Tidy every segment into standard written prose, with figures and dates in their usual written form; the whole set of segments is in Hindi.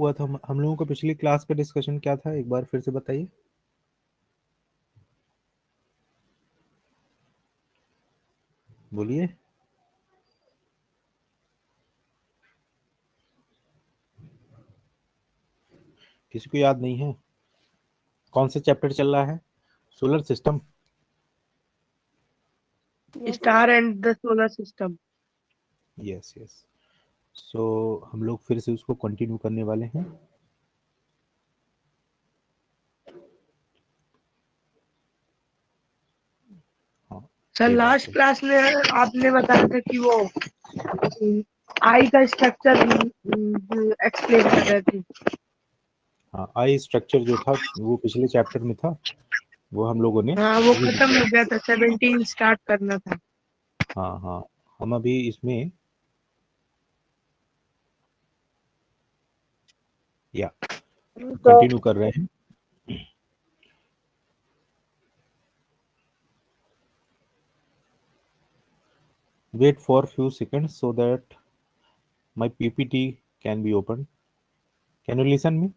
हुआ था हम लोगों को पिछली क्लास का डिस्कशन क्या था, एक बार फिर से बताइए। बोलिए। किसी को याद नहीं है? कौन सा चैप्टर चल रहा है? Solar system. Star and the solar system. Yes yes. So हम लोग फिर से उसको कंटिन्यू करने वाले हैं। हाँ, सर ये बात लास्ट है। क्लास में आपने बताया था कि वो आई का स्ट्रक्चर एक्सप्लेन कर रहे थे। हाँ, आई स्ट्रक्चर जो था वो पिछले चैप्टर में था, वो हम लोगों ने हाँ वो अभी खत्म हो गया था, 17 स्टार्ट करना था। हाँ हाँ, हम अभी इसमें या तो कंटिन्यू कर रहे हैं। Wait for few seconds so that my PPT can be open. Can you listen me?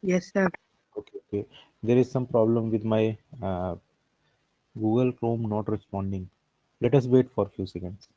Yes sir. Okay, okay. There is some problem with my uh, Google Chrome not responding. Let us wait for a few seconds.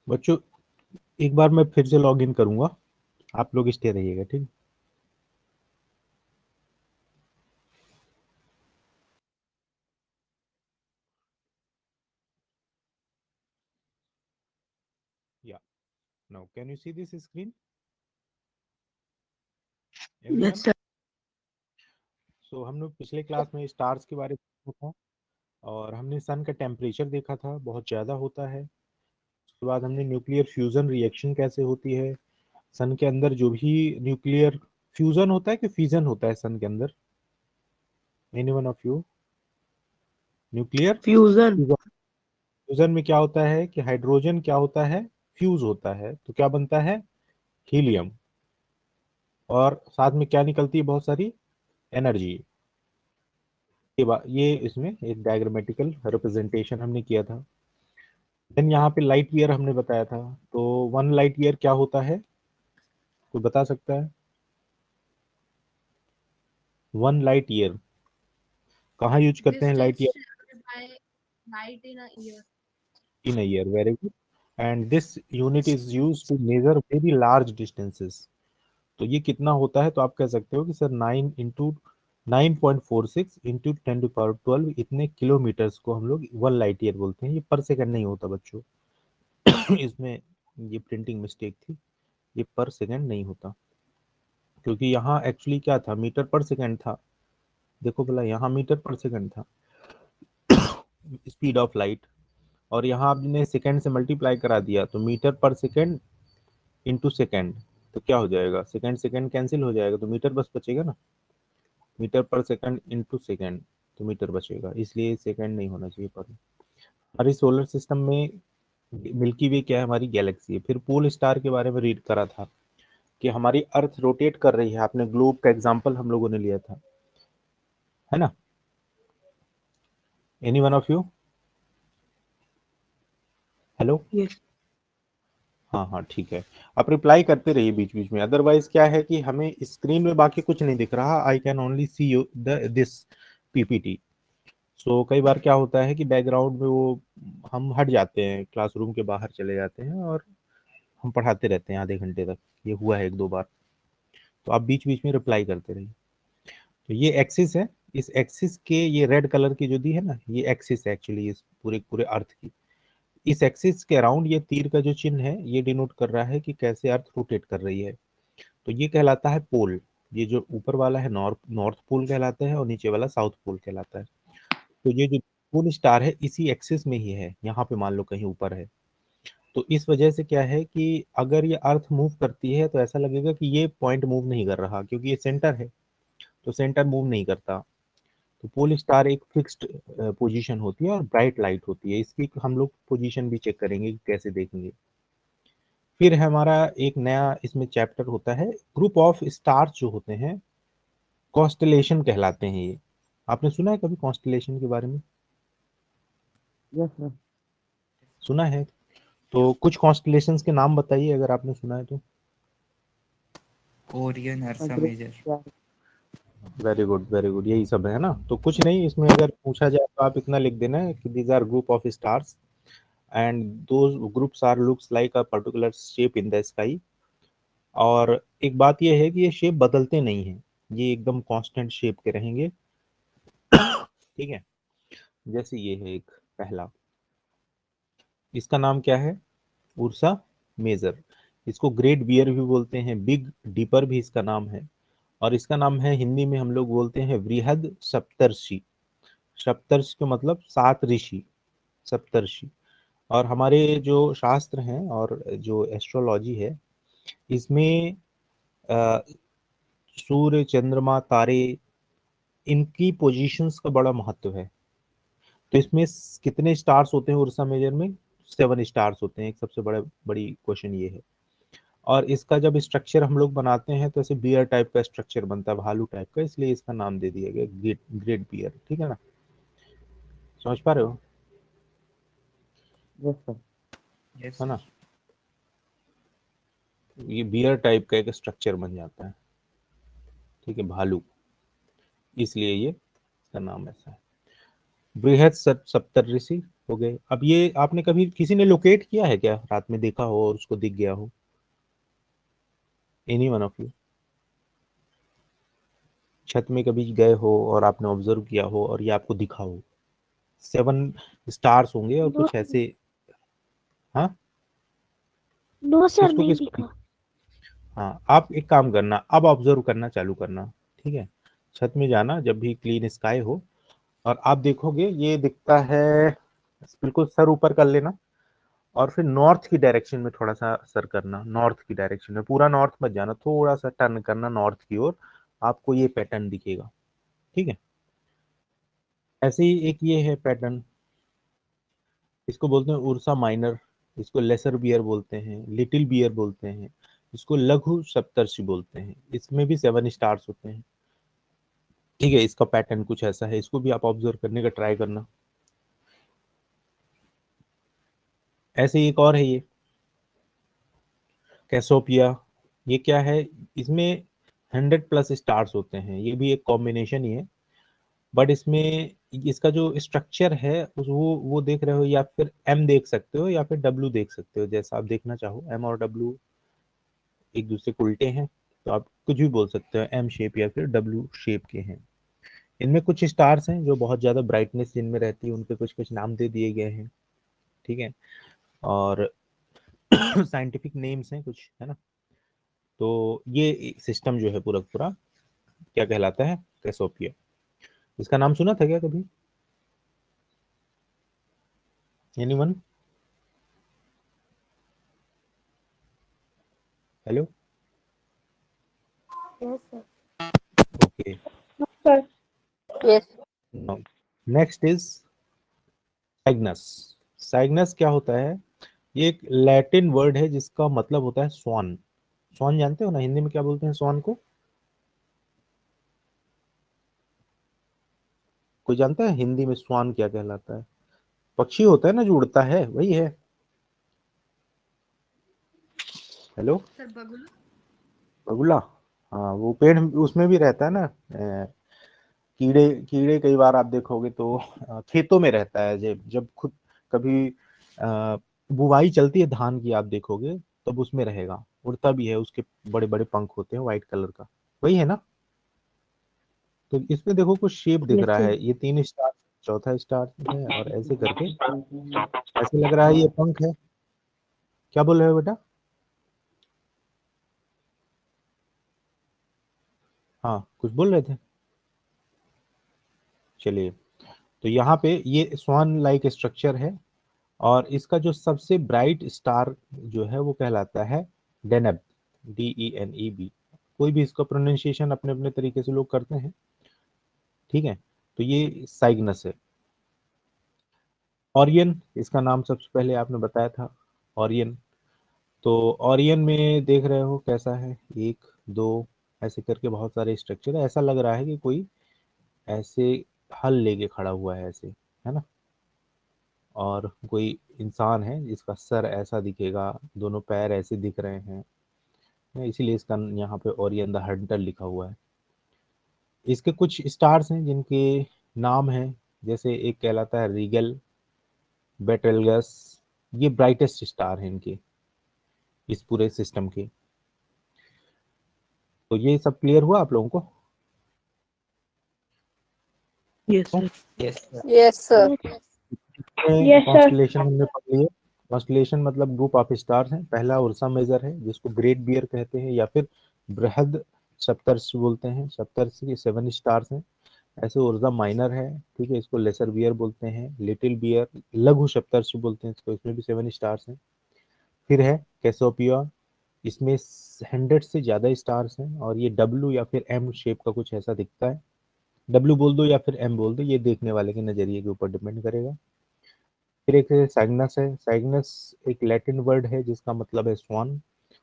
बच्चों, एक बार मैं फिर से लॉग इन करूंगा, आप लोग स्टे रहिएगा, ठीक? या now can you see this screen yes everyone? Sir. So हम लोग पिछले क्लास में स्टार्स के बारे में था, और हमने सन का टेम्परेचर देखा था, बहुत ज़्यादा होता है। उसके बाद हमने न्यूक्लियर फ्यूजन रिएक्शन कैसे होती है, सन के अंदर जो भी न्यूक्लियर फ्यूजन होता है कि फिजन होता है सन के अंदर, any one of you? Nuclear fusion. Fusion में क्या होता है कि हाइड्रोजन क्या होता है, फ्यूज होता है, तो क्या बनता है? हीलियम। और साथ में क्या निकलती है? बहुत सारी एनर्जी। ये इसमें एक डायग्रामेटिकल रिप्रेजेंटेशन हमने किया था। देन यहाँ पे लाइट ईयर हमने बताया था। तो 1 लाइट ईयर क्या होता है, कोई बता सकता है? 1 लाइट ईयर कहाँ यूज करते हैं light year? In year, very good. And this unit is use to measure very large distances. तो ये कितना होता है? तो आप कह सकते हो कि सर 9 × 9.46 × 10⁻12 इतने किलोमीटर्स को हम लोग 1 लाइट ईयर बोलते हैं। ये पर सेकंड नहीं होता बच्चों। इसमें ये प्रिंटिंग मिस्टेक थी, ये पर सेकंड नहीं होता, क्योंकि यहाँ एक्चुअली क्या था, मीटर पर सेकंड था। देखो भला, यहाँ मीटर पर सेकंड था स्पीड ऑफ लाइट, और यहाँ आपने सेकंड से मल्टीप्लाई करा दिया, तो मीटर पर सेकंड इंटू सेकंड, तो क्या हो जाएगा? सेकंड सेकंड कैंसिल हो जाएगा, तो मीटर बस बचेगा ना। मीटर पर सेकंड इंटू सेकंड, तो मीटर बचेगा, इसलिए सेकंड नहीं होना चाहिए पर। हमारी सोलर सिस्टम में मिल्की वे क्या है? हमारी गैलेक्सी है। फिर पोल स्टार के बारे में रीड करा था कि हमारी अर्थ रोटेट कर रही है। आपने ग्लोब का एग्जांपल हम लोगों ने लिया था, है ना? Any one of you? Hello? Yes. हाँ हाँ, ठीक है। आप रिप्लाई करते रहिए बीच बीच में, अदरवाइज क्या है कि हमें स्क्रीन में बाकी कुछ नहीं दिख रहा, I can only see you this PPT. So कई बार क्या होता है कि बैकग्राउंड में वो हम हट जाते हैं, क्लासरूम के बाहर चले जाते हैं, और हम पढ़ाते रहते हैं आधे घंटे तक। ये हुआ है 1-2 बार। तो आप बीच बीच में रिप्लाई करते रहिए। तो ये एक्सिस है, इस एक्सिस के ये रेड कलर की जो दी है ना, ये एक्सिस है एक्चुअली इस पूरे पूरे अर्थ की। इस एक्सिस के अराउंड ये तीर का जो चिन्ह है, ये डिनोट कर रहा है कि कैसे अर्थ रोटेट कर रही है। तो ये कहलाता है पोल। ये जो ऊपर वाला है नॉर्थ पोल कहलाता है और नीचे वाला साउथ पोल कहलाता है। तो ये जो पोल स्टार है इसी एक्सिस में ही है, यहाँ पे मान लो कहीं ऊपर है। तो इस वजह से क्या है कि अगर ये अर्थ मूव करती है तो ऐसा लगेगा कि ये पॉइंट मूव नहीं कर रहा, क्योंकि ये सेंटर है, तो सेंटर मूव नहीं करता। तो पोल स्टार एक फिक्स्ड पोजीशन होती है और ब्राइट लाइट होती है। इसकी हम लोग पोजीशन भी चेक करेंगे कि कैसे देखेंगे। फिर हमारा एक नया इसमें चैप्टर होता है, ग्रुप ऑफ स्टार्स जो होते हैं कॉन्स्टलेशन कहलाते हैं ये। आपने सुना है कभी कॉन्स्टलेशन के बारे में? Yes sir. सुना है? तो कुछ कॉन्स्टलेशंस के नाम बताइए अगर आपने सुना है तो। Orion, Ursa Major. Very good very good, यही सब है ना। तो कुछ नहीं, इसमें अगर पूछा जाए तो आप इतना लिख देना है कि these are group of stars and those groups are looks like a particular shape in the sky. और एक बात यह है कि ये शेप बदलते नहीं हैं, ये एकदम कांस्टेंट शेप के रहेंगे। ठीक है, जैसे ये है एक पहला, इसका नाम क्या है? Ursa Major. इसको ग्रेट बियर भी बोलते हैं, बिग डीपर भी इसका नाम है। और इसका नाम है हिंदी में हम लोग बोलते हैं वृहद सप्तर्षि। सप्तर्षि का मतलब सात ऋषि, सप्तर्षि। और हमारे जो शास्त्र हैं और जो एस्ट्रोलॉजी है इसमें अ, सूर्य चंद्रमा तारे इनकी पोजीशंस का बड़ा महत्व है। तो इसमें कितने स्टार्स होते हैं उर्सा मेजर में? 7 स्टार्स होते हैं। एक सबसे बड़ी क्वेश्चन ये है। और इसका जब स्ट्रक्चर हम लोग बनाते हैं तो ऐसे बियर टाइप का स्ट्रक्चर बनता है, भालू टाइप का, इसलिए इसका नाम दे दिया गया ग्रेट ग्रेट बियर। ठीक है ना, समझ पा रहे हो? Yes sir. यस है ना, सर। ये बियर टाइप का एक स्ट्रक्चर बन जाता है। ठीक है, भालू, इसलिए ये इसका नाम ऐसा है। बृहद सप्तऋषि हो गए। अब ये आपने कभी किसी ने लोकेट किया है क्या, रात में देखा हो और उसको दिख गया हो? एनी वन ऑफ यू छत में कभी गए हो और आपने ऑब्जर्व किया हो और ये आपको दिखा हो? 7 स्टार्स होंगे और नो कुछ ऐसे। हाँ, नो सर, किसको नहीं किसको दिखा। हाँ, आप एक काम करना, अब ऑब्जर्व करना चालू करना। ठीक है, छत में जाना जब भी क्लीन स्काई हो, और आप देखोगे ये दिखता है, बिल्कुल सर ऊपर कर लेना और फिर नॉर्थ की डायरेक्शन में थोड़ा सा सर करना। नॉर्थ की डायरेक्शन में, पूरा नॉर्थ मत जाना, थोड़ा सा टर्न करना नॉर्थ की ओर, आपको ये पैटर्न दिखेगा। ठीक है, ऐसे ही एक ये है पैटर्न, इसको बोलते हैं उर्सा माइनर। इसको लेसर बियर बोलते हैं, लिटिल बियर बोलते हैं, इसको लघु सप्तर्षि बोलते हैं। इसमें भी 7 स्टार्स होते हैं। ठीक है, इसका पैटर्न कुछ ऐसा है, इसको भी आप ऑब्जर्व करने का ट्राई करना। ऐसे ही एक और है ये कैसोपिया। ये क्या है? इसमें 100+ स्टार्स होते हैं, ये भी एक कॉम्बिनेशन ही है। बट इसमें इसका जो स्ट्रक्चर है वो देख रहे हो, या फिर एम देख सकते हो या फिर डब्ल्यू देख सकते हो, जैसा आप देखना चाहो। एम और डब्ल्यू एक दूसरे के उल्टे हैं, तो आप कुछ भी बोल सकते हो, एम शेप या फिर डब्ल्यू शेप के हैं। इनमें कुछ स्टार्स हैं जो बहुत ज्यादा ब्राइटनेस जिनमें रहती है, उनके कुछ कुछ नाम दे दिए गए हैं। ठीक है, और साइंटिफिक नेम्स हैं कुछ, है ना। तो ये सिस्टम जो है पूरा पूरा क्या कहलाता है? कैसोपिया। इसका नाम सुना था क्या कभी? Anyone? Hello? Yes sir. Okay, sir. Yes. Next is Cygnus. Cygnus क्या होता है? ये एक लैटिन वर्ड है जिसका मतलब होता है स्वान। स्वान जानते हो ना, हिंदी में क्या बोलते हैं स्वान को? कोई जानता है हिंदी में स्वान क्या कहलाता है? पक्षी होता है ना जो उड़ता है, वही है। हेलो? सर बगुला। बगुला? हाँ, वो पेड़ उसमें भी रहता है ना। कीड़े कीड़े कई बार आप देखोगे तो खेतों में रहता है। जब जब खुद कभी बुवाई चलती है धान की, आप देखोगे तब उसमें रहेगा। उड़ता भी है, उसके बड़े बड़े पंख होते हैं व्हाइट कलर का, वही है ना। तो इसमें देखो कुछ शेप दिख यस रहा सर। है, ये 3 स्टार, चौथा स्टार है, और ऐसे करके ऐसे लग रहा है ये पंख है। क्या बोल रहे हो बेटा? हाँ कुछ बोल रहे थे, चलिए। तो यहाँ पे ये स्वान लाइक स्ट्रक्चर है, और इसका जो सबसे ब्राइट स्टार जो है वो कहलाता है डेनेब, DENEB। कोई भी इसका प्रोनाउंसिएशन अपने अपने तरीके से लोग करते हैं, ठीक है। तो ये साइग्नस है। ऑरियन, इसका नाम सबसे पहले आपने बताया था, ऑरियन। तो ऑरियन में देख रहे हो कैसा है, एक दो ऐसे करके बहुत सारे स्ट्रक्चर है। ऐसा लग रहा है कि कोई ऐसे हल लेके खड़ा हुआ है ऐसे, है ना। और कोई इंसान है जिसका सर ऐसा दिखेगा, दोनों पैर ऐसे दिख रहे हैं, इसीलिए इसका यहाँ पे ओरियन द हंटर लिखा हुआ है। इसके कुछ स्टार्स हैं जिनके नाम हैं, जैसे एक कहलाता है रीगल, बेटेलगस। ये ब्राइटेस्ट स्टार हैं इनके, इस पूरे सिस्टम के। तो ये सब क्लियर हुआ आप लोगों को? Yes sir. Yes, sir. Yes sir. Constellation हमने पढ़ लिए। कॉन्स्टलेशन मतलब ग्रुप ऑफ स्टार्स हैं। पहला उर्सा मेजर है जिसको ग्रेट बियर कहते हैं, या फिर बृहद सप्तर्षि बोलते हैं। सप्तर्षि के 7 स्टार्स हैं। ऐसे उर्जा माइनर है, ठीक है, इसको लेसर बियर बोलते हैं। लिटिल बियर लघु सप्तर्षि बोलते हैं इसको, इसमें भी 7 स्टार्स हैं। फिर है कैसोपिया, इसमें 100 से ज्यादा स्टार्स हैं, और ये डब्ल्यू या फिर एम शेप का कुछ ऐसा दिखता है। डब्ल्यू बोल दो या फिर एम बोल दो, ये देखने वाले के नजरिए के ऊपर डिपेंड करेगा। फिर एक साइग्नस है। साइग्नस एक लैटिन वर्ड है जिसका मतलब है स्वान।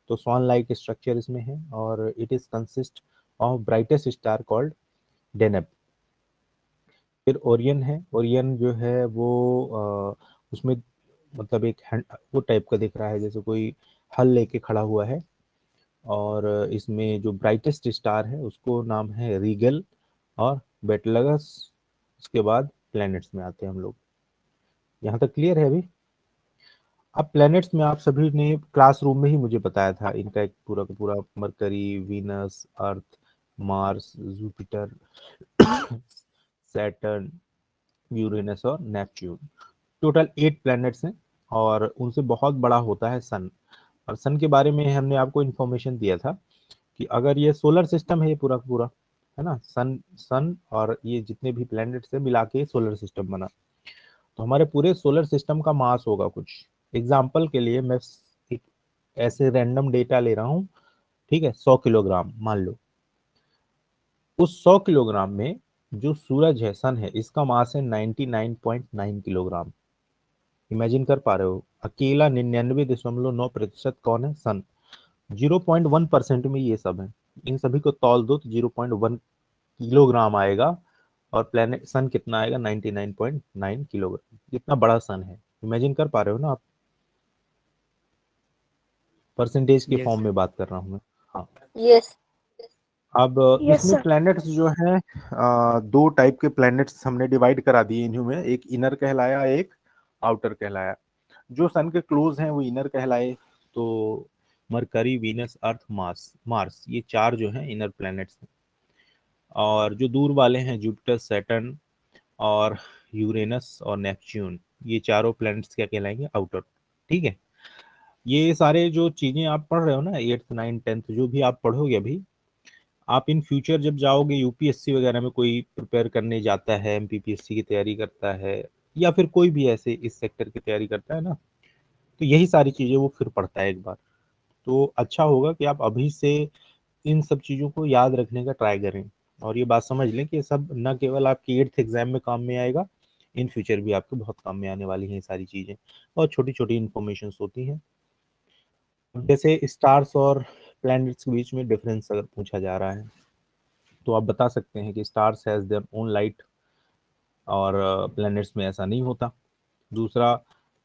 तो स्वान लाइक स्ट्रक्चर इसमें है, और it is consist of brightest star called Deneb. फिर ओरियन है। ओरियन जो है वो उसमें मतलब एक वो टाइप का दिख रहा है, जैसे कोई हल लेके खड़ा हुआ है। और इसमें जो ब्राइटेस्ट स्टार है उसको नाम है रीगल और बेटलगस। उसके बाद प्लैनेट्स में आते हैं हम लोग। यहाँ तक क्लियर है अभी? अब प्लैनेट्स में आप सभी ने क्लासरूम में ही मुझे बताया था इनका एक पूरा का पूरा, मरकरी, वीनस, अर्थ, मार्स, जुपिटर, सैटर्न, यूरेनस और नेपच्यून। टोटल 8 प्लैनेट्स हैं, और उनसे बहुत बड़ा होता है सन। और सन के बारे में हमने आपको इन्फॉर्मेशन दिया था कि अगर ये सोलर सिस्टम है, ये पूरा का पूरा, है ना, सन सन और ये जितने भी प्लैनेट्स हैं मिला के सोलर सिस्टम बना। तो हमारे पूरे सोलर सिस्टम का मास होगा कुछ। एग्जाम्पल के लिए मैं एक ऐसे रैंडम डेटा ले रहा हूँ, ठीक है, 100 किलोग्राम मान लो। उस 100 किलोग्राम में जो सूरज है, सन है, इसका मास है 99.9 किलोग्राम। इमेजिन कर पा रहे हो, अकेला 99.9% कौन है? सन। 0.1% में ये सब है। इन सभी को तौल दो तो 0.1 किलोग्राम आएगा, और प्लेनेट सन कितना आएगा? 99.9 किलोग्राम। कितना बड़ा सन है, इमेजिन कर पा रहे हो ना आप? परसेंटेज के फॉर्म में बात कर रहा हूँ मैं। हाँ। Yes. अब यस इसमें सर। प्लैनेट्स जो हैं, दो टाइप के प्लैनेट्स हमने डिवाइड करा दिए इन्हीं में। एक इनर कहलाया, एक आउटर कहलाया। जो सन के क्लोज हैं वो इनर कहलाए। तो मरकरी, वीनस, अर्थ, मार्स मार्स ये 4 जो हैं इनर प्लैनेट्स हैं। और जो दूर वाले हैं जुपिटर, सैटर्न और यूरेनस और नेपच्यून, ये चारों प्लैनेट्स क्या कहलाएंगे? आउटर। ठीक है। ये सारे जो चीजें आप पढ़ रहे हो ना, 8th 9th 10th जो भी आप पढ़ोगे अभी, आप इन फ्यूचर जब जाओगे यूपीएससी वगैरह में, कोई प्रिपेयर करने जाता है, एमपीपीएससी की तैयारी करता है, या फिर कोई भी ऐसे इस सेक्टर की तैयारी करता है ना, तो यही सारी चीजें वो फिर पढ़ता है एक बार। तो अच्छा होगा कि आप अभी से इन सब चीजों को याद रखने का ट्राई करें, और ये बात समझ लें कि ये सब न केवल आपकी 8th एग्जाम में काम में आएगा, इन फ्यूचर भी आपको बहुत काम में आने वाली हैं ये सारी चीजें। और छोटी छोटी इंफॉर्मेशन होती हैं। जैसे स्टार्स और प्लैनेट्स के बीच में डिफरेंस अगर पूछा जा रहा है, तो आप बता सकते हैं कि stars has their own light, और प्लैनेट्स में ऐसा नहीं होता। दूसरा,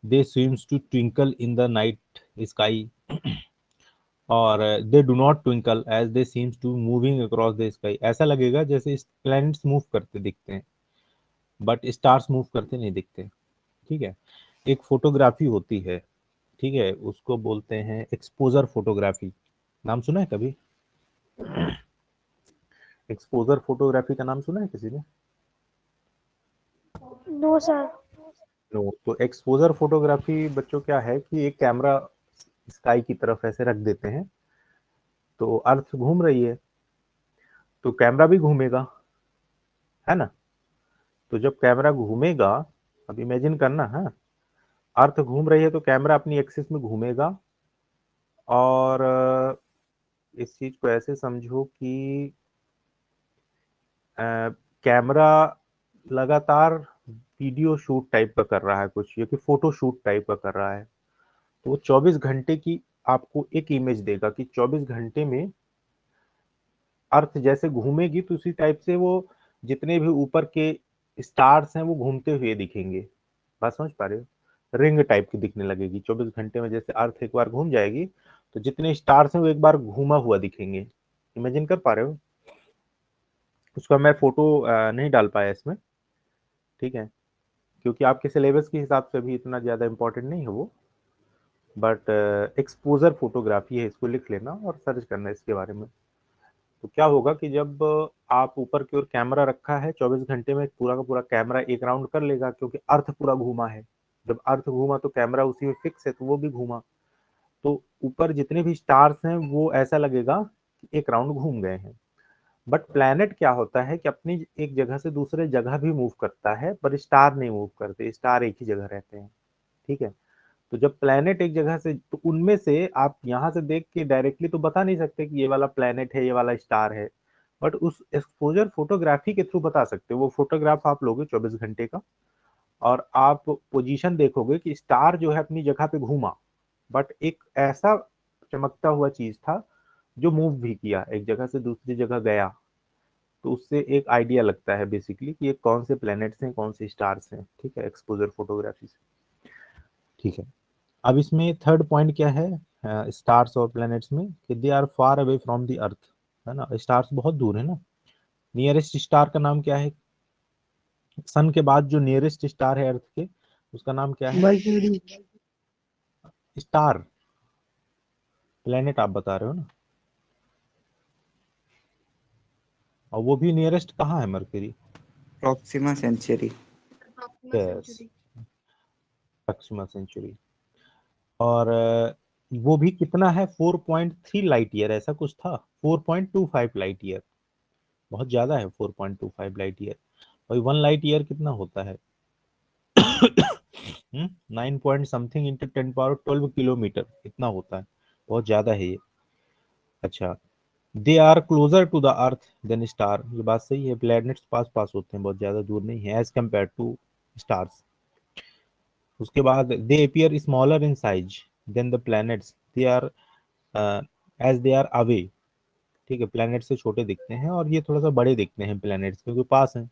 they seem to twinkle in the night sky, और they do not twinkle as they seem to moving across the sky. ऐसा लगेगा जैसे प्लैनेट्स मूव करते दिखते हैं, बट स्टार्स मूव करते नहीं दिखते। ठीक है। एक फोटोग्राफी होती है, ठीक है, उसको बोलते हैं एक्सपोजर फोटोग्राफी। नाम सुना है कभी? एक्सपोजर फोटोग्राफी का नाम सुना है किसी ने? No, sir. नो। तो एक्सपोजर फोटोग्राफी बच्चों क्या है कि एक कैमरा स्काई की तरफ ऐसे रख देते हैं, तो अर्थ घूम रही है, तो कैमरा भी घूमेगा, है ना। तो जब कैमरा घूमेगा, अब इमेजिन करना है, अर्थ घूम रही है तो कैमरा अपनी एक्सिस में घूमेगा, और इस चीज को ऐसे समझो कि कैमरा लगातार वीडियो शूट टाइप का कर रहा है कुछ, ये कि फोटो शूट टाइप का कर रहा है। तो वो 24 घंटे की आपको एक इमेज देगा कि 24 घंटे में अर्थ जैसे घूमेगी तो उसी टाइप से वो जितने भी ऊपर के स्टार्स हैं वो घूमते हुए दिखेंगे। बात समझ पा रहे हो? रिंग टाइप की दिखने लगेगी 24 घंटे में, जैसे अर्थ एक बार घूम जाएगी तो जितने स्टार्स हैं वो एक बार घूमा हुआ दिखेंगे। इमेजिन कर पा रहे हो? उसका मैं फोटो नहीं डाल पाया इसमें, ठीक है, क्योंकि आपके सिलेबस के हिसाब से भी इतना ज्यादा इंपॉर्टेंट नहीं है वो, बट एक्सपोजर फोटोग्राफी है, इसको लिख लेना और सर्च करना इसके बारे में। तो क्या होगा कि जब आप ऊपर की ओर कैमरा रखा है 24 घंटे में पूरा का पूरा कैमरा एक राउंड कर लेगा, क्योंकि अर्थ पूरा घूमा है। जब अर्थ घूमा तो कैमरा उसी में फिक्स है तो वो भी घूमा, तो ऊपर जितने भी स्टार्स हैं वो ऐसा लगेगा कि एक राउंड घूम गए हैं। बट प्लैनेट क्या होता है कि अपनी एक जगह से दूसरे जगह भी मूव करता है, पर स्टार नहीं मूव करते, स्टार एक ही जगह रहते हैं, ठीक है। तो जब प्लैनेट एक जगह से, तो उनमें से आप यहाँ से देख के डायरेक्टली तो बता नहीं सकते कि ये वाला प्लैनेट है, ये वाला स्टार है, बट उस एक्सपोजर फोटोग्राफी के थ्रू बता सकते हो। वो फोटोग्राफ आप लोगे 24 घंटे का, और आप पोजीशन देखोगे कि स्टार जो है अपनी जगह पे घूमा, बट एक ऐसा चमकता हुआ चीज था जो मूव भी किया, एक जगह से दूसरी जगह गया। तो उससे एक आइडिया लगता है बेसिकली कि ये कौन से प्लैनेट्स हैं, कौन से स्टार्स हैं, ठीक है, एक्सपोजर फोटोग्राफी से, ठीक है। अब इसमें थर्ड पॉइंट क्या है स्टार्स और प्लैनेट्स में, कि they are far away from the earth, है ना, स्टार्स बहुत दूर है ना। नियरेस्ट स्टार का नाम क्या है? सन के बाद जो नियरेस्ट स्टार है अर्थ के, उसका नाम क्या है? मर्क्यूरी। स्टार, प्लेनेट आप बता रहे हो ना, और वो भी नियरेस्ट कहाँ है? Mercury. Proxima Centauri. Yes, Proxima Centauri. और वो भी कितना है? 4.3 लाइट ईयर, ऐसा कुछ था, 4.25 लाइट ईयर, बहुत ज्यादा है 4.25 लाइट ईयर। भाई 1 लाइट ईयर कितना होता है? 9 point something into 10 power 12 kilometre, इतना होता है, बहुत ज्यादा है ये। अच्छा, they are closer to the earth than star, ये बात सही है, प्लैनेट्स पास पास होते हैं, बहुत ज्यादा दूर नहीं है एज कम्पेयर टू स्टार्स। उसके बाद they appear smaller in size than the planets, they are as they are away, ठीक है, प्लैनेट से छोटे दिखते हैं और ये थोड़ा सा बड़े दिखते हैं प्लैनेट्स, क्योंकि पास हैं।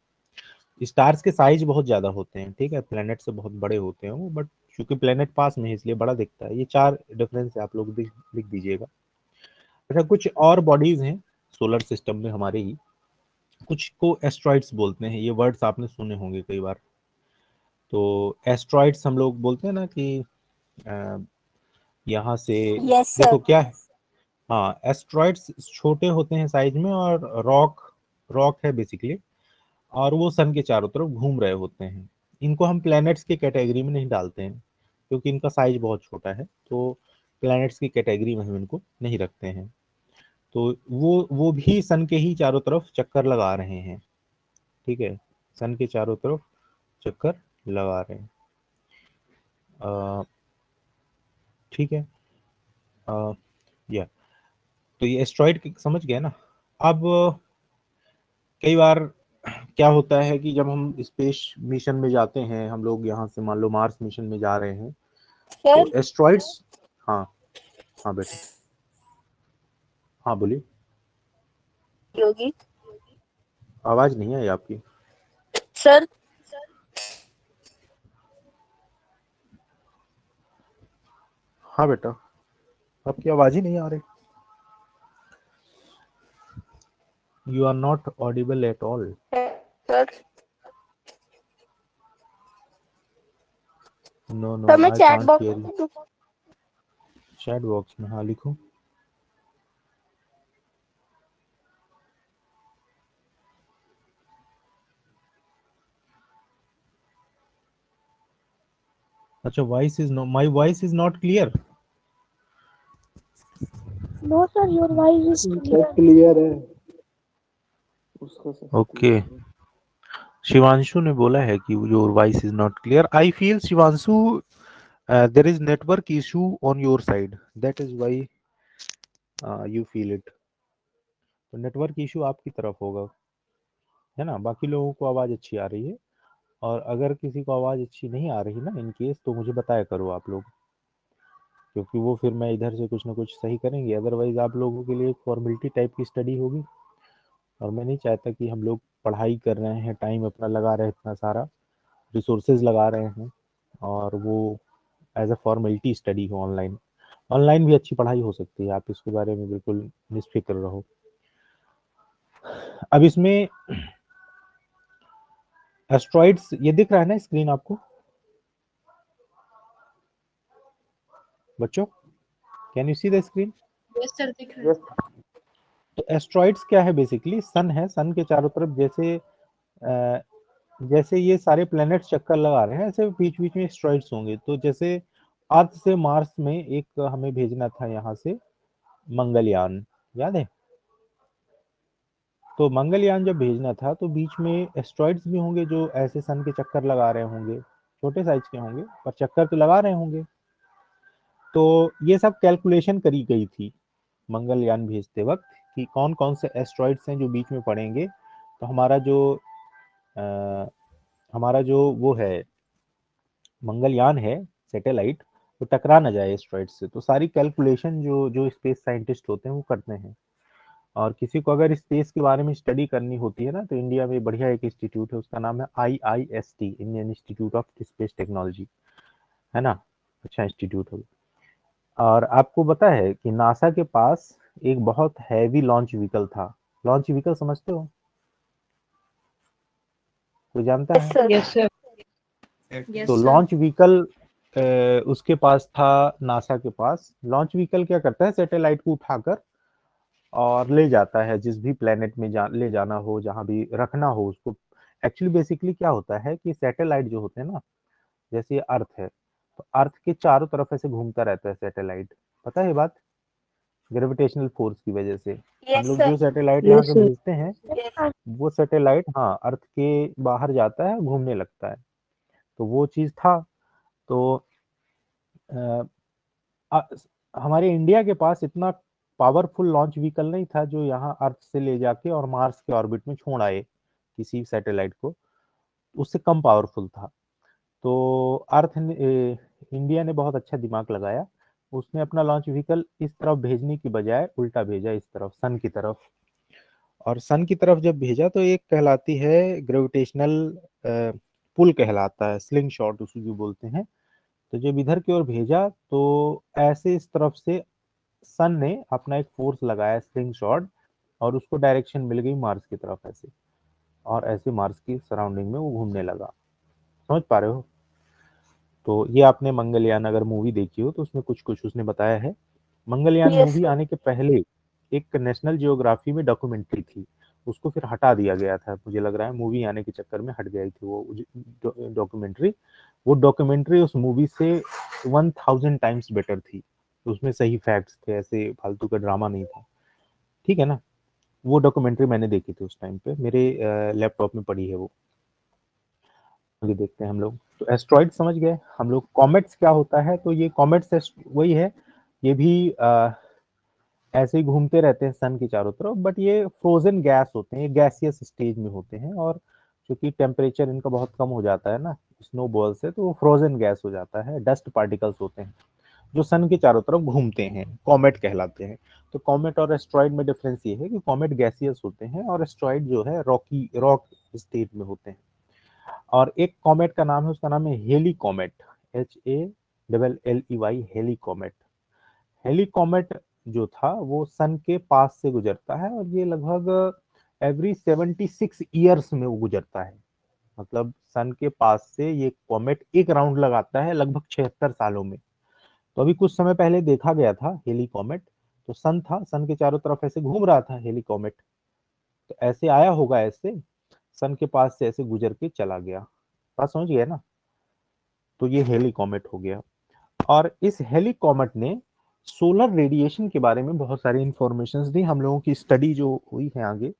स्टार्स के साइज बहुत ज्यादा होते हैं, ठीक है, प्लैनेट से बहुत बड़े होते हैं वो, बट क्योंकि प्लैनेट पास में है इसलिए बड़ा दिखता है। ये 4 डिफरेंस है, आप लोग लिख दीजिएगा। अच्छा, कुछ और बॉडीज हैं सोलर सिस्टम में हमारे ही, कुछ को एस्ट्रॉइड्स बोलते हैं, ये वर्ड्स आपने सुने होंगे कई बार। तो एस्ट्रॉइड्स हम लोग बोलते हैं ना कि यहाँ से यस सर। देखो क्या है, हाँ, एस्ट्रॉइड्स छोटे होते हैं साइज में, और रॉक रॉक है बेसिकली, और वो सन के चारों तरफ घूम रहे होते हैं। इनको हम प्लैनेट्स की कैटेगरी में नहीं डालते हैं, क्योंकि इनका साइज बहुत छोटा है, तो प्लैनेट्स की कैटेगरी में हम इनको नहीं रखते हैं। तो वो भी सन के ही चारों तरफ चक्कर लगा रहे हैं, ठीक है, सन के चारों तरफ चक्कर लगा रहे हैं, ठीक है। या तो ये एस्ट्रॉइड समझ गए ना। अब कई बार क्या होता है कि जब हम स्पेस मिशन में जाते हैं, हम लोग यहाँ से मान लो मार्स मिशन में जा रहे हैं, तो सर एस्ट्रॉइड्स, हाँ हाँ बेटा, हाँ बोलिए, योगी आवाज नहीं आई आपकी। सर। हाँ बेटा, आपकी आवाज ही नहीं आ रही, you are not audible at all. Sir no no, sir मैं I chat can't box here में यू। चैट बॉक्स में हाँ लिखो। अच्छा, voice is no, my voice is not clear. No sir your voice is सब क्लियर। क्लियर है। ओके, शिवांशु ने बोला है कि your voice is not clear. I feel Shivanshu there is network issue on your side, that is why you feel it. तो नेटवर्क इशू आपकी तरफ होगा, है ना। बाकी लोगों को आवाज़ अच्छी आ रही है, और अगर किसी को आवाज़ अच्छी नहीं आ रही ना इन केस, तो मुझे बताया करो आप लोग, क्योंकि वो फिर मैं इधर से कुछ ना कुछ सही करेंगे। अदरवाइज आप लोगों के लिए एक फॉर्मेलिटी टाइप की स्टडी होगी, और मैं नहीं चाहता कि हम लोग पढ़ाई कर रहे हैं, टाइम अपना लगा रहे हैं, इतना सारा रिसोर्सेज लगा रहे हैं, और वो एज अ फॉर्मेलिटी स्टडी हो ऑनलाइन। ऑनलाइन भी अच्छी पढ़ाई हो सकती है, आप इसके बारे में बिल्कुल निश्फिक्र रहो। अब इसमें एस्ट्रॉइड्स, ये दिख रहा है ना स्क्रीन आपको बच्चों, can you see the screen? Yes sir, दिख रहा है। तो एस्ट्रॉइड्स क्या है? बेसिकली सन है, सन के चारों तरफ जैसे ये सारे प्लैनेट्स चक्कर लगा रहे हैं, ऐसे बीच बीच में एस्ट्रॉइड्स होंगे। तो जैसे अर्थ से मार्स में एक हमें भेजना था यहाँ से मंगलयान, याद है? तो मंगलयान जब भेजना था तो बीच में एस्ट्रॉइड्स भी होंगे जो ऐसे सन के चक्कर लगा रहे होंगे, छोटे साइज के होंगे पर चक्कर तो लगा रहे होंगे। तो ये सब कैलकुलेशन करी गई थी मंगलयान भेजते वक्त कि कौन कौन से एस्ट्रॉइड्स हैं जो बीच में पड़ेंगे, तो हमारा जो वो है मंगलयान है सैटेलाइट, वो टकरा ना जाए एस्ट्रॉइड से। तो सारी कैलकुलेशन जो जो स्पेस साइंटिस्ट होते हैं वो करते हैं। और किसी को अगर स्पेस के बारे में स्टडी करनी होती है ना, तो इंडिया में बढ़िया एक इंस्टीट्यूट है, उसका नाम है IIST, Indian institute of space technology, है ना। अच्छा इंस्टीट्यूट है। और आपको पता है कि नासा के पास एक बहुत हैवी लॉन्च व्हीकल था। लॉन्च व्हीकल समझते हो? कोई जानता यस है? सर। Yes sir. तो यस सर। लॉन्च व्हीकल उसके पास था, नासा के पास। लॉन्च व्हीकल क्या करता है? सैटेलाइट को उठाकर और ले जाता है जिस भी प्लेनेट में ले जाना हो, जहां भी रखना हो उसको। एक्चुअली बेसिकली क्या होता है कि सैटेलाइट जो होते हैं ना, जैसे ये अर्थ है, तो अर्थ के चारों तरफ ऐसे घूमता रहता है सैटेलाइट, पता है ये बात? ग्रेविटेशनल फोर्स की वजह से हम यस लोग सर। जो सैटेलाइट यहाँ यस से सर। भेजते हैं, वो सैटेलाइट हाँ अर्थ के बाहर जाता है, घूमने लगता है। तो वो चीज था। तो अ, अ, हमारे इंडिया के पास इतना पावरफुल लॉन्च व्हीकल नहीं था जो यहाँ अर्थ से ले जाके और मार्स के ऑर्बिट में छोड़ आए किसी सैटेलाइट को, उससे कम पावरफुल था। तो इंडिया ने बहुत अच्छा दिमाग लगाया, उसने अपना लॉन्च व्हीकल इस तरफ भेजने की बजाय उल्टा भेजा, इस तरफ सन की तरफ। और सन की तरफ जब भेजा तो एक कहलाती है ग्रेविटेशनल पुल, कहलाता है स्लिंग शॉट उसी को बोलते हैं। तो जब इधर की ओर भेजा तो ऐसे इस तरफ से सन ने अपना एक फोर्स लगाया स्लिंग शॉट, और उसको डायरेक्शन मिल गई मार्स की तरफ ऐसे, और ऐसे मार्स की सराउंडिंग में वो घूमने लगा। समझ पा रहे हो? तो ये आपने मंगलयान अगर मूवी देखी हो तो उसमें कुछ कुछ उसने बताया है। Mangalyaan yes movie sir. आने के पहले एक नेशनल जियोग्राफी में डॉक्यूमेंट्री थी, उसको फिर हटा दिया गया था, मुझे लग रहा है मूवी आने के चक्कर में हट गई थी वो डॉक्यूमेंट्री। वो डॉक्यूमेंट्री उस मूवी से 1000 टाइम्स बेटर थी, उसमें सही फैक्ट्स थे, ऐसे फालतू का ड्रामा नहीं था, ठीक है ना। वो डॉक्यूमेंट्री मैंने देखी थी उस टाइम पे, मेरे लैपटॉप में पड़ी है वो। आगे देखते हैं हम लोग। तो एस्ट्रॉइड समझ गए हम लोग। कॉमेट्स क्या होता है? तो ये कॉमेट्स वही है, ये भी ऐसे ही घूमते रहते हैं सन के चारों तरफ, बट ये फ्रोजन गैस होते हैं, ये गैसियस स्टेज में होते हैं। और चूंकि टेम्परेचर इनका बहुत कम हो जाता है ना स्नो बॉल से, तो वो फ्रोजन गैस हो जाता है, डस्ट पार्टिकल्स होते हैं जो सन के चारों तरफ घूमते हैं, कॉमेट कहलाते हैं। तो कॉमेट और एस्ट्रॉइड में डिफरेंस ये है कि कॉमेट गैसियस होते हैं और एस्ट्रॉइड जो है रॉक स्टेट में होते हैं। और एक कॉमेट का नाम है, उसका नाम है Halley comet, HALLEY, Halley comet. Halley comet जो था वो सन के पास से गुजरता है, और ये लगभग एवरी 76 ईयर्स में वो गुजरता है। मतलब सन के पास से ये कॉमेट एक राउंड लगाता है लगभग 76 सालों में। तो अभी कुछ समय पहले देखा गया था हेली कॉमेट। तो सन था, सन के चारों तरफ ऐसे घूम रहा था हेली कॉमेट, तो ऐसे आया होगा, ऐसे सन के पास से ऐसे गुजर के चला गया। बात समझ गया ना? तो ये हेली कॉमेट हो गया। और इस हेली कॉमेट ने सोलर रेडिएशन के बारे में बहुत सारी इंफॉर्मेशन दी हम लोगों की स्टडी जो हुई है आगे।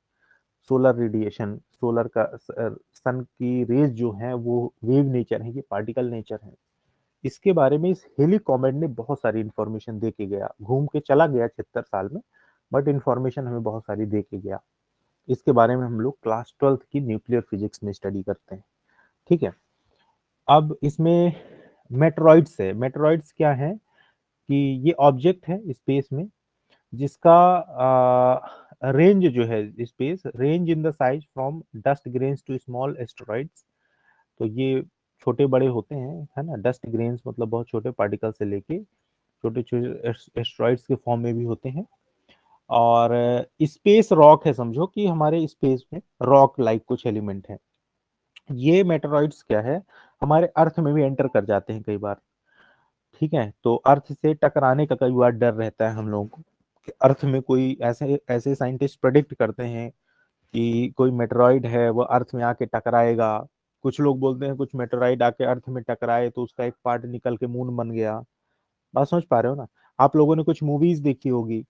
सोलर रेडिएशन, सोलर का सन की रेज जो है वो वेव नेचर है, ये पार्टिकल नेचर है। इसके बारे में इस हेली कॉमेट ने बहुत सारी इंफॉर्मेशन दे के गया, घूम के चला गया 76 साल में, बट इंफॉर्मेशन हमें बहुत सारी दे के गया। इसके बारे में हम लोग क्लास 12th की न्यूक्लियर फिजिक्स में स्टडी करते हैं। ठीक है, अब इसमें मेटरॉइड्स है। मेटरॉइड्स क्या है कि ये ऑब्जेक्ट है स्पेस में जिसका रेंज जो है, space range in the size from dust grains to small asteroids. तो ये छोटे बड़े होते हैं, है ना। डस्ट ग्रेन्स मतलब बहुत छोटे पार्टिकल से लेके छोटे छोटे एस्टेरॉइड्स के फॉर्म में भी होते हैं। और स्पेस रॉक है, समझो कि हमारे स्पेस में रॉक लाइक कुछ एलिमेंट है। ये मेटेरॉइड्स क्या है, हमारे अर्थ में भी एंटर कर जाते हैं कई बार। ठीक है, तो अर्थ से टकराने का कई बार डर रहता है हम लोगों को कि अर्थ में कोई ऐसे ऐसे साइंटिस्ट प्रेडिक्ट करते हैं कि कोई मेटेरॉइड है वो अर्थ में आके टकराएगा। कुछ लोग बोलते हैं कुछ मेटेरॉइड आके अर्थ में टकराए तो उसका एक पार्ट निकल के मून बन गया। बात समझ पा रहे हो ना। आप लोगों ने कुछ मूवीज देखी होगी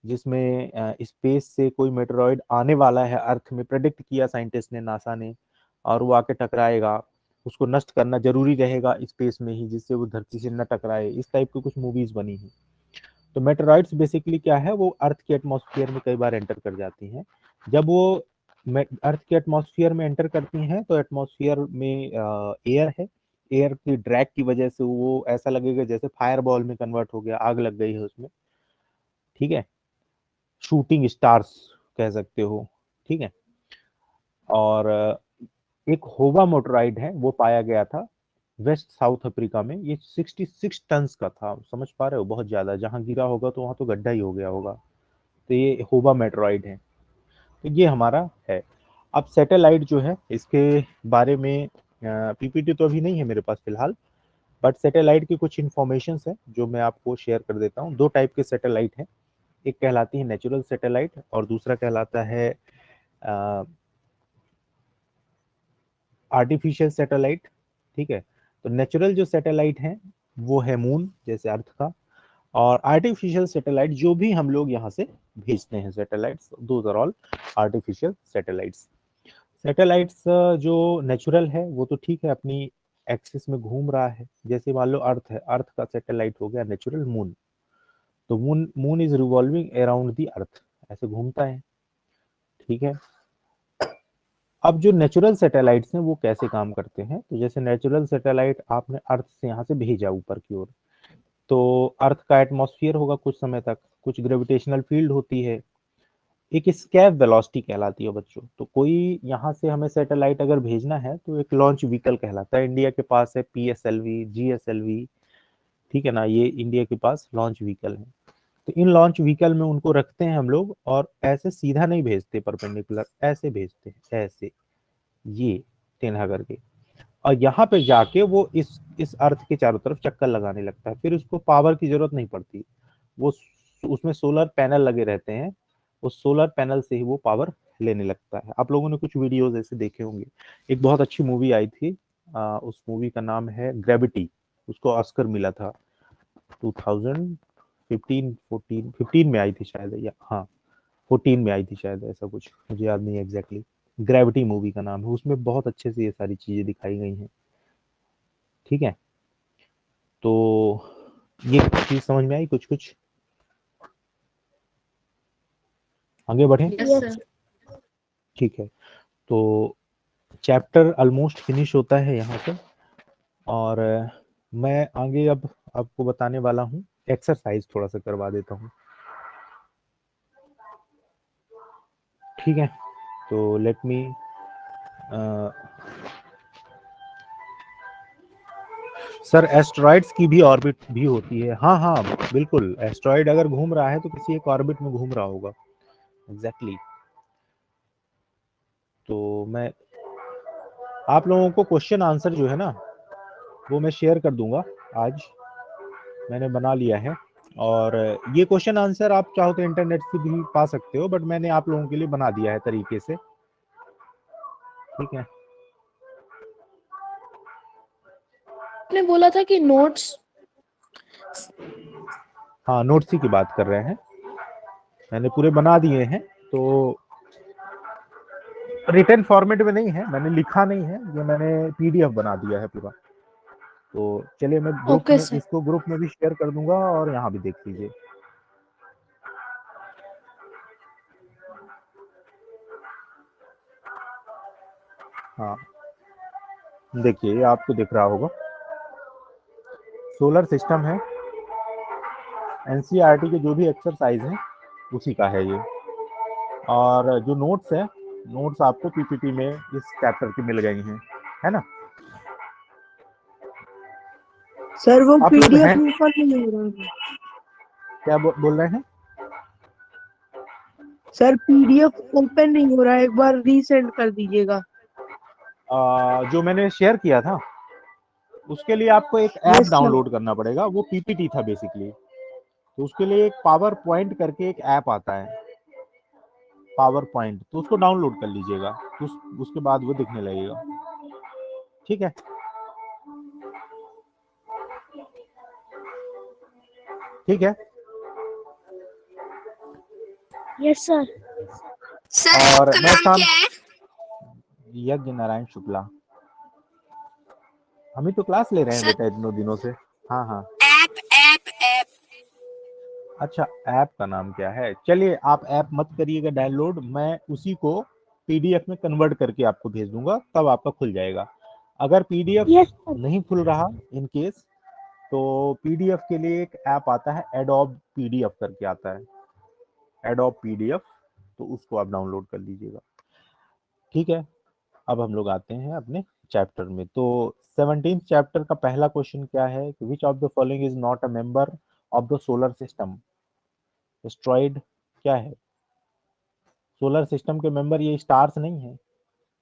जिसमें स्पेस से कोई मेटेरॉइड आने वाला है, अर्थ में प्रेडिक्ट किया साइंटिस्ट ने, नासा ने, और वो आके टकराएगा, उसको नष्ट करना जरूरी रहेगा स्पेस में ही जिससे वो धरती से न टकराए। इस टाइप की कुछ मूवीज बनी है। तो मेटेरॉइड्स बेसिकली क्या है, वो अर्थ के एटमॉस्फेयर में कई बार एंटर कर जाती हैं। जब वो अर्थ के एटमॉस्फेयर में एंटर करती हैं तो एटमॉस्फेयर में एयर है, एयर की ड्रैग की वजह से वो ऐसा लगेगा जैसे फायर बॉल में कन्वर्ट हो गया, आग लग गई है उसमें। ठीक है, शूटिंग स्टार्स कह सकते हो। ठीक है, और एक होवा मोटराइड है, वो पाया गया था वेस्ट साउथ अफ्रीका में। ये 66 टन का था, समझ पा रहे हो, बहुत ज्यादा। जहां गिरा होगा तो वहां तो गड्ढा ही हो गया होगा। तो ये होवा मेटरॉइड है, तो ये हमारा है। अब सैटेलाइट जो है इसके बारे में पीपीटी तो अभी नहीं है मेरे पास फिलहाल, बट सैटेलाइट की कुछ इंफॉर्मेशन है जो मैं आपको शेयर कर देता हूँ। दो टाइप के सैटेलाइट हैं, एक कहलाती है नेचुरल सैटेलाइट और दूसरा कहलाता है आर्टिफिशियल सैटेलाइट। ठीक है, तो नेचुरल जो सैटेलाइट है वो है मून जैसे अर्थ का, और आर्टिफिशियल सैटेलाइट जो भी हम लोग यहाँ से भेजते हैं satellites, those are all artificial satellites. Satellites जो नेचुरल है वो तो ठीक है, अपनी एक्सिस में घूम रहा है। जैसे मान लो अर्थ है, अर्थ का सैटेलाइट हो गया नेचुरल मून। तो moon is revolving around the earth, ऐसे घूमता है। ठीक है, अब जो नेचुरल सैटेलाइट्स हैं वो कैसे काम करते हैं, तो जैसे नेचुरल सैटेलाइट आपने अर्थ से यहाँ से भेजा ऊपर की ओर, तो अर्थ का एटमॉस्फेयर होगा कुछ समय तक, कुछ ग्रेविटेशनल फील्ड होती है, एक स्केप वेलोसिटी कहलाती है बच्चों। तो कोई यहाँ से हमें सैटेलाइट अगर भेजना है तो एक लॉन्च व्हीकल कहलाता है। इंडिया के पास है PSLV, GSLV। ठीक है ना, ये इंडिया के पास लॉन्च व्हीकल है। तो इन लॉन्च व्हीकल में उनको रखते हैं हम लोग, और ऐसे सीधा नहीं भेजते परपेंडिकुलर, ऐसे भेजते हैं, ऐसे ये टेढ़ा करके। और यहाँ पे जाके वो इस अर्थ के चारों तरफ चक्कर लगाने लगता है। फिर उसको पावर की जरूरत नहीं पड़ती, वो उसमें सोलर पैनल लगे रहते हैं, उस सोलर पैनल से ही वो पावर लेने लगता है। आप लोगों ने कुछ वीडियोस ऐसे देखे होंगे। एक बहुत अच्छी मूवी आई थी, उस मूवी का नाम है ग्रेविटी, उसको ऑस्कर मिला था 2015 14 15 में आई थी शायद, या हाँ 14 में आई थी शायद, ऐसा कुछ मुझे याद नहीं एग्जैक्टली। ग्रेविटी मूवी का नाम है, उसमें बहुत अच्छे से ये सारी चीजें दिखाई गई हैं। ठीक है, तो ये चीज समझ में आई कुछ कुछ, आगे बढ़े। Yes sir. ठीक है, तो चैप्टर ऑलमोस्ट फिनिश होता है यहाँ पे, और मैं आगे अब आपको बताने वाला हूँ, एक्सरसाइज थोड़ा सा करवा देता हूँ। ठीक है, तो लेट मी सर एस्ट्रॉइड्स की भी ऑर्बिट भी होती है। हाँ हाँ बिल्कुल, एस्ट्रॉइड अगर घूम रहा है तो किसी एक ऑर्बिट में घूम रहा होगा, एग्जैक्टली exactly। तो मैं आप लोगों को क्वेश्चन आंसर जो है ना वो मैं शेयर कर दूंगा, आज मैंने बना लिया है। और ये क्वेश्चन आंसर आप चाहो तो इंटरनेट से भी पा सकते हो, बट मैंने आप लोगों के लिए बना दिया है तरीके से। ठीक है, आपने बोला था कि नोट्स। हाँ नोट्स ही की बात कर रहे हैं, मैंने पूरे बना दिए हैं। तो रिटर्न फॉर्मेट में नहीं है, मैंने लिखा नहीं है, ये मैंने पीडीएफ बना दिया है पूरा। तो चलिए मैं ग्रुप ओके में सर। इसको ग्रुप में भी शेयर कर दूंगा और यहाँ भी देख लीजिए। हाँ देखिए, ये आपको दिख रहा होगा, सोलर सिस्टम है, एनसीईआरटी के जो भी एक्सरसाइज हैं उसी का है ये। और जो नोट्स है, नोट्स आपको पीपीटी में इस चैप्टर की मिल गई हैं, है ना। सर वो आप लोग पीडीएफ हैं, ओपन नहीं हो रहा है। क्या बोल रहे हैं? सर पीडीएफ ओपन नहीं हो रहा है, एक बार रीसेंड कर दीजिएगा। जो मैंने शेयर किया था उसके लिए आपको एक ऐप यस सर। डाउनलोड करना पड़ेगा, वो पीपीटी था बेसिकली। तो उसके लिए एक पावर पॉइंट करके एक ऐप आता है, पावर पॉइंट, तो उसको डाउनलोड कर लीजिएगा, तो उसके बाद वो दिखने लगेगा। ठीक है, ठीक है। Yes sir. सर और आपका मैं नाम शाम, क्या है? यज्ञ नारायण शुक्ला, हम ही तो क्लास ले रहे हैं सर बेटा इतनों दिनों से। हाँ हाँ। ऐप ऐप ऐप अच्छा, ऐप का नाम क्या है? चलिए आप ऐप मत करिएगा डाउनलोड, मैं उसी को पीडीएफ में कन्वर्ट करके आपको भेज दूंगा, तब आपका खुल जाएगा। अगर पीडीएफ यस सर। नहीं खुल रहा इन केस, तो पीडीएफ के लिए एक ऐप आता है, एडोब पीडीएफ करके आता है, एडोब पीडीएफ, तो उसको आप डाउनलोड कर लीजिएगा। ठीक है, अब हम लोग आते हैं अपने चैप्टर में। तो 17th चैप्टर का पहला क्वेश्चन क्या है कि which of the following is not a member of the solar system. Asteroid क्या है? सोलर सिस्टम के मेंबर ये स्टार्स नहीं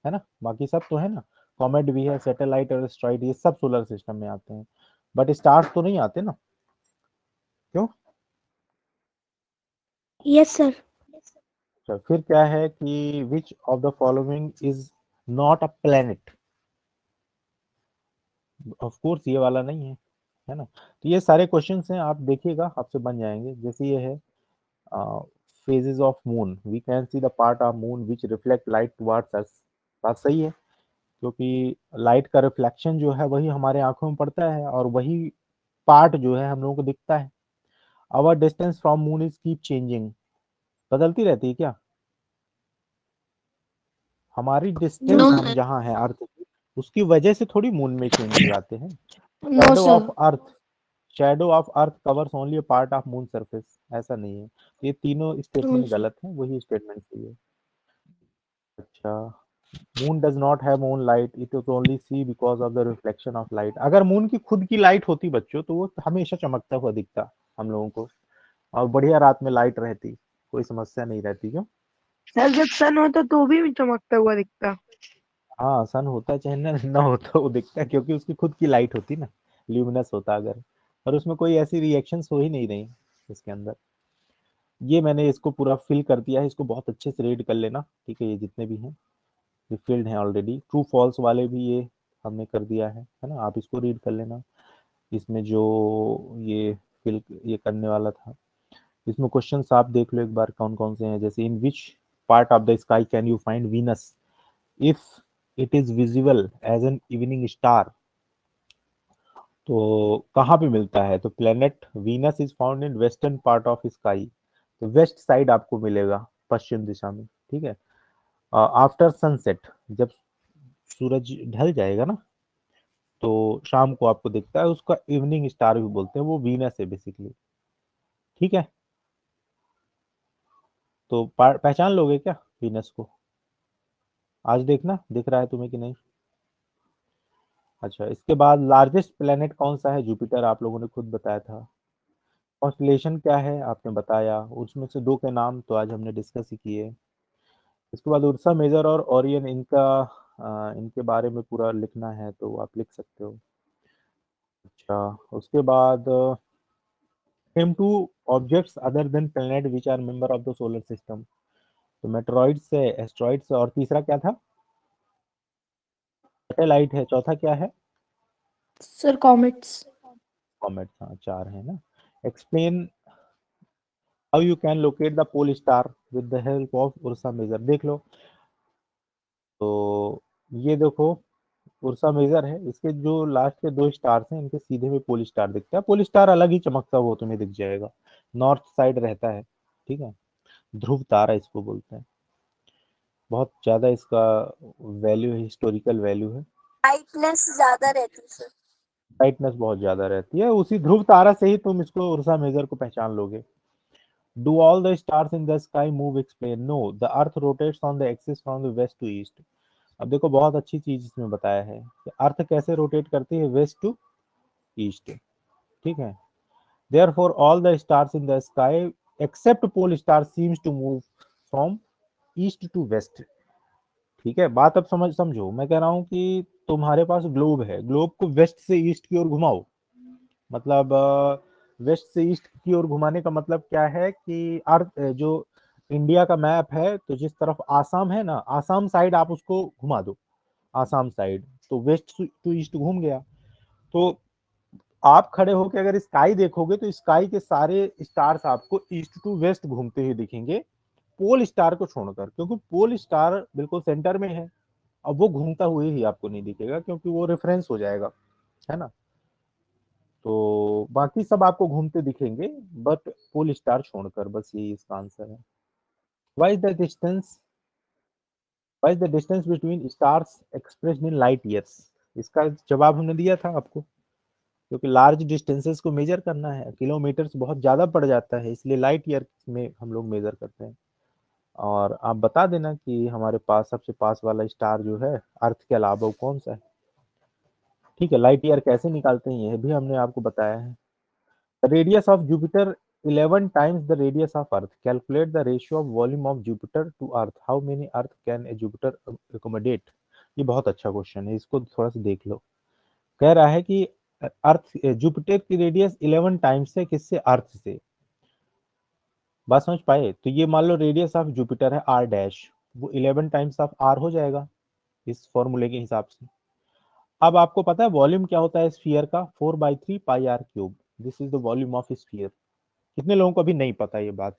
है ना, बाकी सब तो है ना, कॉमेट भी है, सैटेलाइट और एस्ट्रॉइड, ये सब सोलर सिस्टम में आते हैं, बट स्टार्स तो नहीं आते ना, क्यों? Yes sir. तो फिर क्या है कि which of the following is not a planet. Of course ये वाला नहीं है ना। तो ये सारे क्वेश्चंस हैं, आप देखिएगा आपसे बन जाएंगे। जैसे ये है phases of moon, we can see the part of moon which reflect light towards us। बात सही है, क्योंकि लाइट का रिफ्लेक्शन जो है वही हमारे आंखों में पड़ता है और वही पार्ट जो है हम लोगों को दिखता है। Our distance from moon is keep changing, बदलती रहती है क्या? हमारी नो डिस्टेंस, हम सर। जहाँ हैं अर्थ की, उसकी वजह से थोड़ी मून में चेंजेस आते हैं। No shadow sir. Of earth, shadow of earth covers only a part of moon surface, ऐसा नहीं है। ये तीनों स्टेटमेंट गलत हैं, वही स्टेटमेंट सही है। अच्छा, moon does not have moon light, it is only see because of the reflection of light. अगर मून की खुद की लाइट होती बच्चों, तो वो हमेशा चमकता हुआ दिखता हम लोगों को, और बढ़िया रात में लाइट रहती, कोई समस्या नहीं रहती, क्यों? सर जब सन होता तो भी चमकता हुआ दिखता। हाँ, सन होता चाहे ना होता वो दिखता है, क्योंकि उसकी खुद की लाइट होती ना, ल्यूमिनस होता अगर, और उसमें कोई ऐसी रिएक्शंस हो ही नहीं रही इसके अंदर। ये मैंने इसको पूरा फिल कर दिया है, इसको बहुत अच्छे से रीड कर लेना, ठीक है। ये जितने भी हैं ये फील्ड हैं ऑलरेडी, ट्रू फॉल्स वाले भी ये हमने कर दिया है ना, आप इसको रीड कर लेना। इसमें जो ये फिल ये करने वाला था, इसमें क्वेश्चंस आप देख लो एक बार कौन कौन से हैं। जैसे in which part of the sky can you find Venus if it is visible as an evening star. तो कहाँ पे मिलता है? तो planet Venus is found in western part of sky, तो वेस्ट साइड आपको मिलेगा, पश्चिम दिशा में, ठीक है। आफ्टर सनसेट, जब सूरज ढल जाएगा ना, तो शाम को आपको दिखता है, उसका इवनिंग स्टार भी बोलते हैं, वो वीनस है बेसिकली, ठीक है। तो पहचान लोगे क्या वीनस को? आज देखना दिख रहा है तुम्हें कि नहीं। अच्छा, इसके बाद लार्जेस्ट प्लेनेट कौन सा है? जुपिटर, आप लोगों ने खुद बताया था। कॉन्स्टलेशन क्या है आपने बताया, उसमें से दो के नाम तो आज हमने डिस्कस ही किए। इसके बाद उर्सा मेजर और ओरियन, इनके बारे में पूरा लिखना है तो आप लिख सकते हो। अच्छा, उसके बाद name two objects other than planet which are member of the solar system. तो मेट्रॉइड्स है, एस्ट्रॉइड्स है, और तीसरा क्या था? सैटेलाइट है, चौथा क्या है? Sir comets. कॉमेट, हाँ चार है ना। Explain how you can locate the pole star with the help of Ursa Major. देख लो, तो ये देखो उर्सा मेजर है, इसके जो लास्ट के दो स्टार्स हैं इनके सीधे में पोल स्टार दिखता है। पोल स्टार अलग ही चमकता हुआ तुम्हें दिख जाएगा, नॉर्थ साइड रहता है, ठीक है। ध्रुव तारा इसको बोलते हैं। बहुत ज्यादा इसका वैल्यू है, हिस्टोरिकल वैल्यू है। ब्राइटनेस ज्यादा रहती है सर। ब्राइटनेस बहुत ज्यादा रहती है, उसी ध्रुव तारा से ही तुम इसको उर्सा मेजर को पहचान लोगे। Do all the stars in the sky move explain? No, the earth rotates on the axis from the west to east. अब देखो बहुत अच्छी चीज इसमें बताया है कि अर्थ कैसे रोटेट करती है, वेस्ट टू ईस्ट, ठीक है। Therefore, all the stars in the sky except pole star seems to move from east to west। ठीक है, बात अब समझो। मैं कह रहा हूं कि तुम्हारे पास ग्लोब है, ग्लोब को वेस्ट से ईस्ट की ओर घुमाओ। मतलब वेस्ट से ईस्ट की ओर घुमाने का मतलब क्या है कि अर्थ जो इंडिया का मैप है, तो जिस तरफ आसाम है ना, आसाम साइड आप उसको घुमा दो, आसाम साइड, तो वेस्ट टू ईस्ट घूम गया। तो आप खड़े होकर अगर स्काई देखोगे तो स्काई के सारे स्टार्स आपको ईस्ट टू वेस्ट घूमते हुए दिखेंगे, पोल स्टार को छोड़कर, क्योंकि पोल स्टार बिल्कुल सेंटर में है। अब वो घूमता हुए ही आपको नहीं दिखेगा क्योंकि वो रेफरेंस हो जाएगा, है ना। तो बाकी सब आपको घूमते दिखेंगे बट पोल स्टार छोड़कर, बस यही इसका आंसर है। Why is the distance why is the distance between stars expressed in light years? इसका जवाब हमने दिया था आपको, क्योंकि लार्ज डिस्टेंसेस को मेजर करना है, किलोमीटर बहुत ज्यादा पड़ जाता है, इसलिए लाइट ईयर में हम लोग मेजर करते हैं। और आप बता देना कि हमारे पास सबसे पास वाला स्टार जो है अर्थ के अलावा वो कौन सा है, ठीक है। लाइट ईयर कैसे निकालते हैं यह भी हमने आपको बताया है। Radius of Jupiter 11 times the radius of earth, calculate the ratio of volume of Jupiter to earth, how many earth can a Jupiter accommodate? ये बहुत अच्छा क्वेश्चन है, इसको थोड़ा सा देख लो। कह रहा है कि अर्थ जुपिटर की रेडियस 11 टाइम्स है किससे, अर्थ से। बात समझ पाए? तो ये मान लो रेडियस ऑफ जुपिटर है आर डैश, वो 11 टाइम्स ऑफ आर हो जाएगा इस फॉर्मूले के हिसाब से। अब आपको पता है वॉल्यूम क्या होता है स्फीयर का, 4/3 pi r cube, this is the volume of sphere. कितने लोगों को अभी नहीं पता ये बात?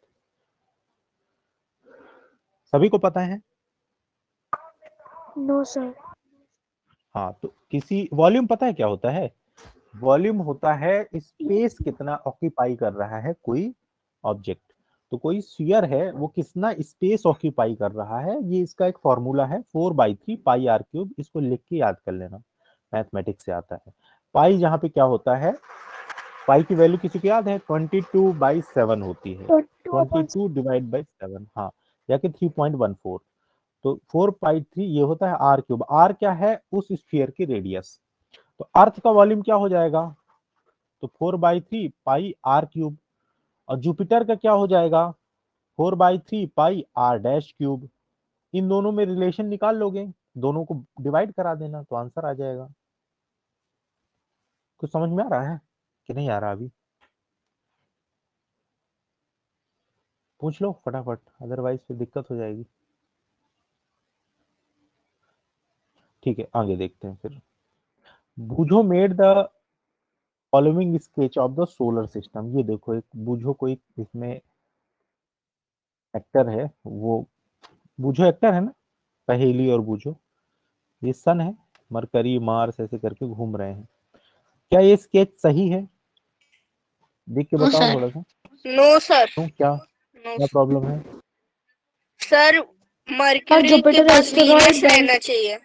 सभी को पता है? No sir. हाँ, तो किसी वॉल्यूम पता है क्या होता है? वॉल्यूम होता है स्पेस कितना ऑक्यूपाई कर रहा है कोई ऑब्जेक्ट। तो कोई स्फीयर है वो कितना स्पेस ऑक्यूपाई कर रहा है, ये इसका एक फॉर्मूला है 4/3 पाई आर क्यूब। इसको लिख के याद कर लेना, मैथमेटिक्स से आता है। पाई जहाँ पे क्या होता है, पाई की वैल्यू किसी को याद है, 22/7 होती है। 22 डिवाइड बाई 7, हाँ, या कि 3.14। तो 4/3 ये होता है आर क्यूब। आर क्या है, उस स्फीयर की रेडियस। तो अर्थ का वॉल्यूम क्या हो जाएगा, तो 4/3 पाई आर क्यूब। और जुपिटर का क्या हो जाएगा, 4/3 पाई आर डैश क्यूब। इन दोनों में रिलेशन निकाल लोगे, दोनों को डिवाइड करा देना तो आंसर आ जाएगा। कुछ समझ में आ रहा है कि नहीं आ रहा अभी? पूछ लो फटाफट, अदरवाइज फिर दिक्कत हो जाएगी। ठीक है, आगे देखते हैं फिर। Boojho made the following sketch of the solar system. ये देखो, एक बूझो कोई इसमें एक्टर है, वो बूझो एक्टर है ना, पहेली और बूझो। ये सन है, मरकरी मार्स ऐसे करके घूम रहे हैं। क्या ये स्केच सही है? देख के नो बताओ सर। थोड़ा सा। No sir. क्यों, क्या नो क्या प्रॉब्लम है? सर, और मर्क्यूरी के जुपिटर पास एस्टेरॉइड वीनस बेल्ट, रहना चाहिए।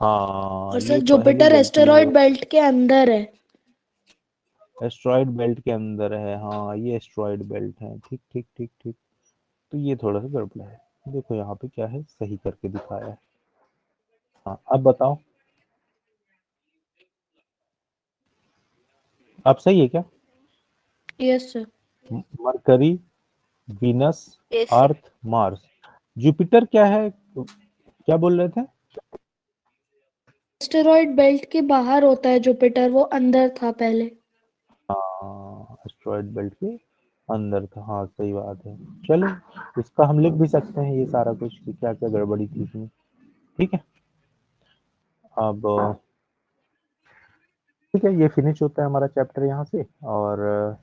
हाँ, और ये सर पहेली जुपिटर गलती है। एस्टेरॉइड बेल्ट के अंदर है। एस्ट्रॉइड बेल्ट के अंदर है, हाँ ये एस्ट्रॉइड बेल्ट है, ठीक ठीक ठीक ठीक। तो ये थोड़ा सा गड़बड़ है। देखो यहाँ पे क्या है, सही करके दिखाया है। हाँ, अब बताओ, अब सही है क्या? Yes sir. Mercury, Venus, yes sir. Earth, Mars. Jupiter क्या है, क्या बोल रहे थे? एस्टेरॉइड बेल्ट के बाहर होता है जुपिटर, वो अंदर था पहले। हाँ, एस्ट्रॉइड बेल्ट के अंदर था, हाँ सही बात है। चलो, इसका हम लिख भी सकते हैं ये सारा कुछ कि क्या क्या गड़बड़ी थी इसमें, ठीक है। अब ठीक है, ये फिनिश होता है हमारा चैप्टर यहाँ से। और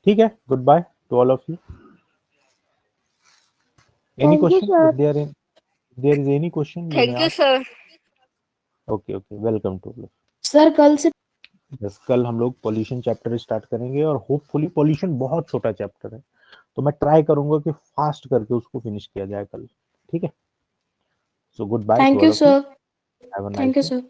ठीक है, good by two all of you. Any Thank you, question? sir. If there is any question, you Thank may you, ask. sir. Okay, welcome to all. Sir कल से बस कल हम लोग पॉल्यूशन चैप्टर स्टार्ट करेंगे और होपफुली पॉल्यूशन बहुत छोटा चैप्टर है, तो मैं ट्राई करूंगा कि फास्ट करके उसको फिनिश किया जाए कल, ठीक है। So good by two thank all you of you, sir, have a thank nice you day. Sir.